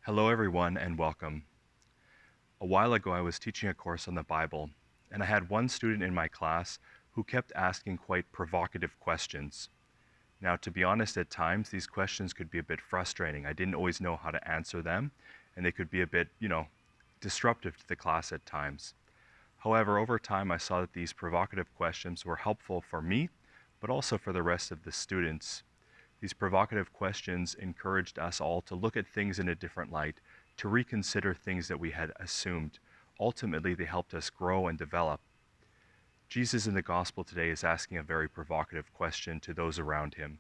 Hello, everyone, and welcome. A while ago, I was teaching a course on the Bible, and I had one student in my class who kept asking quite provocative questions. Now, to be honest, at times, these questions could be a bit frustrating. I didn't always know how to answer them, and they could be a bit, disruptive to the class at times. However, over time, I saw that these provocative questions were helpful for me, but also for the rest of the students. These provocative questions encouraged us all to look at things in a different light, to reconsider things that we had assumed. Ultimately, they helped us grow and develop. Jesus in the gospel today is asking a very provocative question to those around him.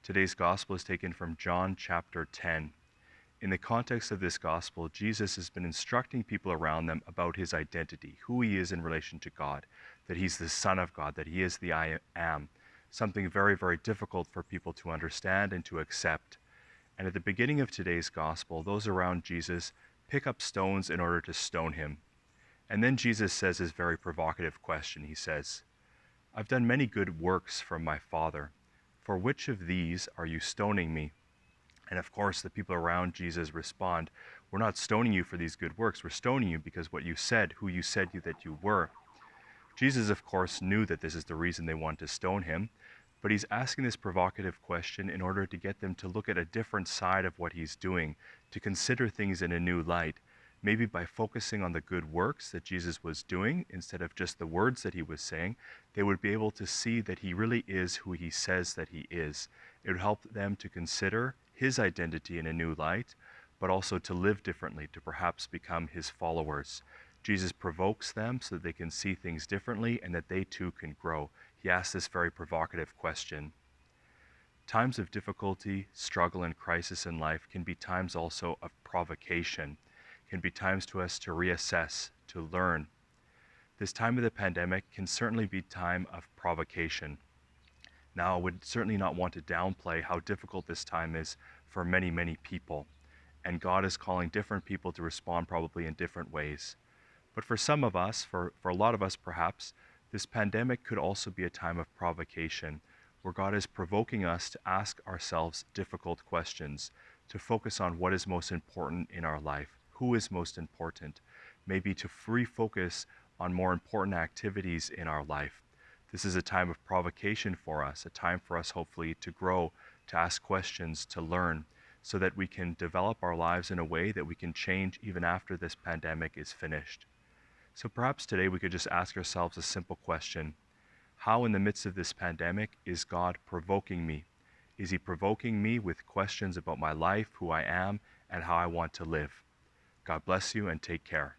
Today's gospel is taken from John chapter 10. In the context of this gospel, Jesus has been instructing people around them about his identity, who he is in relation to God, that he's the Son of God, that he is the I am, something very, very difficult for people to understand and to accept. And at the beginning of today's gospel, those around Jesus pick up stones in order to stone him. And then Jesus says his very provocative question. He says, "I've done many good works from my Father. For which of these are you stoning me?" And of course, the people around Jesus respond, "We're not stoning you for these good works. We're stoning you because what you said, who you said that you were." Jesus, of course, knew that this is the reason they want to stone him, but he's asking this provocative question in order to get them to look at a different side of what he's doing, to consider things in a new light, maybe by focusing on the good works that Jesus was doing instead of just the words that he was saying. They would be able to see that he really is who he says that he is. It would help them to consider his identity in a new light, but also to live differently, to perhaps become his followers. Jesus provokes them so that they can see things differently and that they too can grow. He asks this very provocative question. Times of difficulty, struggle, and crisis in life can be times also of provocation, can be times to us to reassess, to learn. This time of the pandemic can certainly be time of provocation. Now, I would certainly not want to downplay how difficult this time is for many, many people. And God is calling different people to respond probably in different ways. But for some of us, for a lot of us perhaps, this pandemic could also be a time of provocation, where God is provoking us to ask ourselves difficult questions, to focus on what is most important in our life, who is most important, maybe to refocus on more important activities in our life. This is a time of provocation for us, a time for us hopefully to grow, to ask questions, to learn, so that we can develop our lives in a way that we can change even after this pandemic is finished. So perhaps today we could just ask ourselves a simple question. How in the midst of this pandemic is God provoking me? Is he provoking me with questions about my life, who I am, and how I want to live? God bless you and take care.